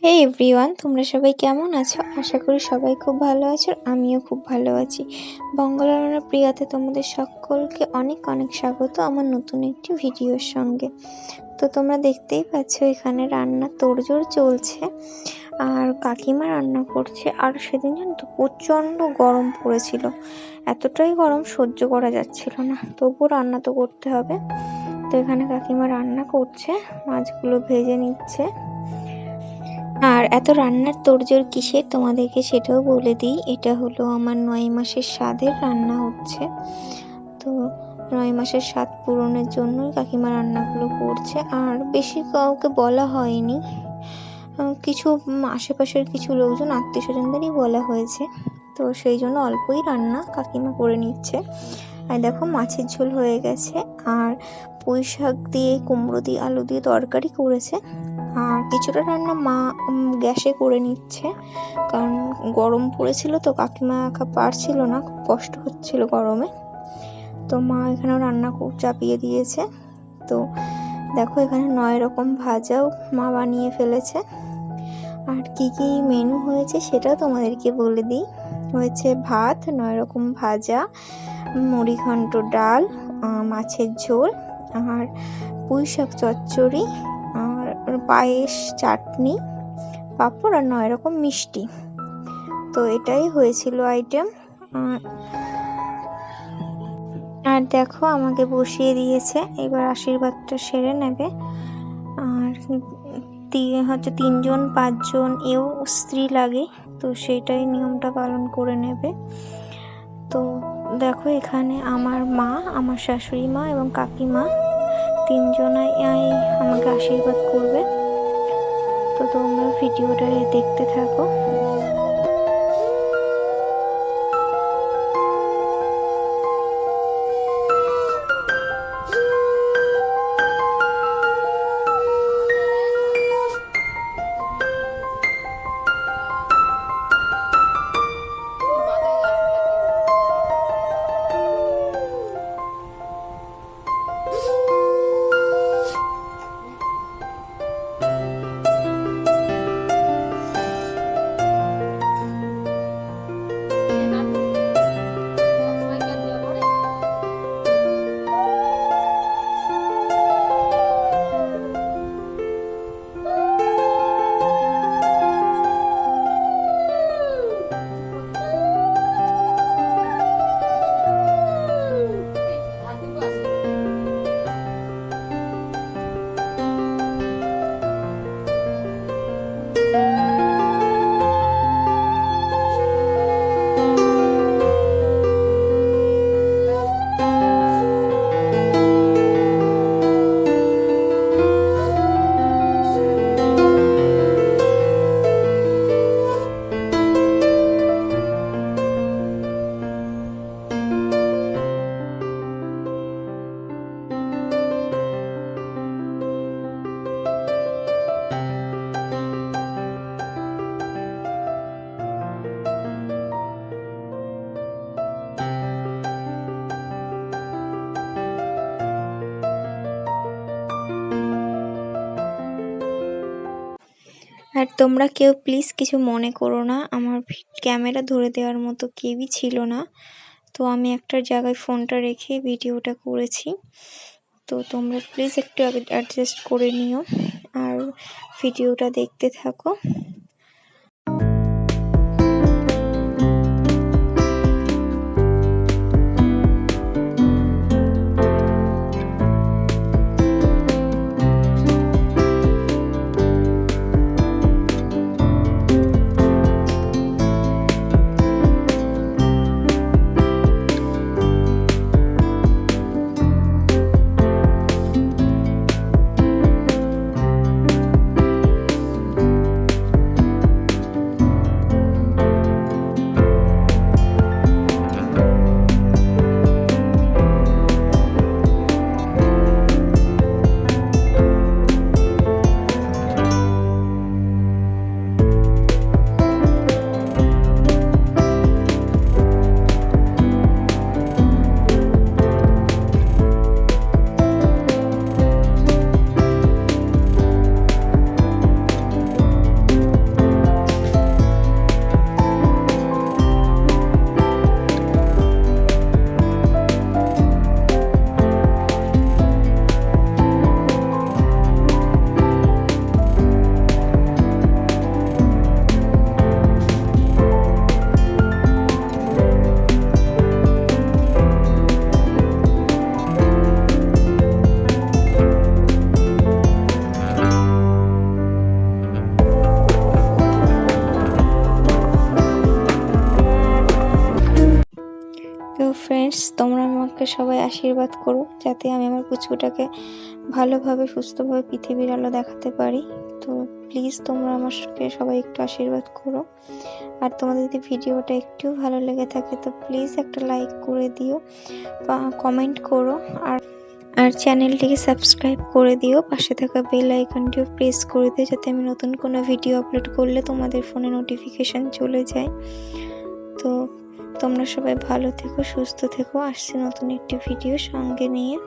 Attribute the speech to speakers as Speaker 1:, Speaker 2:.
Speaker 1: হে everyone, তোমরা সবাই কেমন আছো? আশা করি সবাই খুব ভালো আছো আর আমিও খুব ভালো আছি। বঙ্গরান্নার প্রিয়াতে তোমাদের সকলকে অনেক অনেক স্বাগত আমার নতুন একটি ভিডিওর সঙ্গে। তো তোমরা দেখতেই পাচ্ছ এখানে রান্না তোড়জোড় চলছে আর কাকিমা রান্না করছে। আর সেদিন জানো তো প্রচণ্ড গরম পড়েছিল, এতটাই গরম সহ্য করা যাচ্ছিল না, তবুও রান্না তো করতে হবে। তো এখানে কাকিমা রান্না করছে, মাছগুলো ভেজে নিচ্ছে। আর এত রান্নার তোড়জোড় কিসের তোমাদেরকে সেটাও বলে দিই, এটা হলো আমার 9 মাসের স্বাদের রান্না হচ্ছে। তো 9 মাসের স্বাদ পূরণের জন্যই কাকিমা রান্নাগুলো করছে। আর বেশি কাউকে বলা হয়নি, কিছু আশেপাশের কিছু লোকজন আত্মীয় স্বজনদেরই বলা হয়েছে। তো সেই জন্য অল্পই রান্না কাকিমা করে নিচ্ছে। আর দেখো মাছের ঝোল হয়ে গেছে, আর পুঁই শাক দিয়ে কুমড়ো দিয়ে আলু দিয়ে তরকারি করেছে। আর কিছুটা রান্না মা গ্যাসে করে নিচ্ছে, কারণ গরম পড়েছিল তো কাকিমা একা পারছিল না, খুব কষ্ট হচ্ছিল গরমে। তো মা এখানেও রান্না চাপিয়ে দিয়েছে। তো দেখো এখানে 9 রকম ভাজাও মা বানিয়ে ফেলেছে। আর কি কি মেনু হয়েছে সেটাও তোমাদেরকে বলে দিই। হয়েছে ভাত, 9 রকম ভাজা, মুড়িঘণ্ট, ডাল, মাছের ঝোল, আর পুঁই শাক চচ্চড়ি, আর পায়েস, চাটনি, পাঁপড় আর 9 রকম মিষ্টি। তো এটাই হয়েছিল আইটেম। আর দেখো আমাকে বসিয়ে দিয়েছে, এবার আশীর্বাদটা সেরে নেবে। আর হচ্ছে 3 জন 5 জন এও স্ত্রী লাগে, তো সেটাই নিয়মটা পালন করে নেবে। তো দেখো এখানে আমার মা, আমার শাশুড়ি মা এবং কাকিমা 3 জনাই আমাকে আশীর্বাদ করবে। তো তোমরা ভিডিওটা দেখতে থাকো। আর তোমরা কেউ প্লিজ কিছু মনে করো না, আমার ক্যামেরা ধরে দেওয়ার মতো কেউই ছিল না, তো আমি একটা জায়গায় ফোনটা রেখে ভিডিওটা করেছি। তো তোমরা প্লিজ একটু অ্যাডজাস্ট করে নিও আর ভিডিওটা দেখতে থাকো। তোমরা আমাকে সবাই আশীর্বাদ করো যাতে আমি আমার পুচকুটাকে ভালোভাবে সুস্থভাবে পৃথিবীর আলো দেখাতে পারি। তো প্লিজ তোমরা আমাকে সবাই একটু আশীর্বাদ করো। আর তোমাদের যদি ভিডিওটা একটু ভালো লেগে থাকে তো প্লিজ একটা লাইক করে দিও বা কমেন্ট করো। আর চ্যানেলটিকে সাবস্ক্রাইব করে দিও, পাশে থাকা বেল আইকনটিও প্রেস করে দিও যাতে আমি নতুন কোনো ভিডিও আপলোড করলে তোমাদের ফোনে নোটিফিকেশান চলে যায়। তো তোমরা সবাই ভালো থেকো, সুস্থ থেকো। আসছি নতুন একটি ভিডিও সঙ্গে নিয়ে।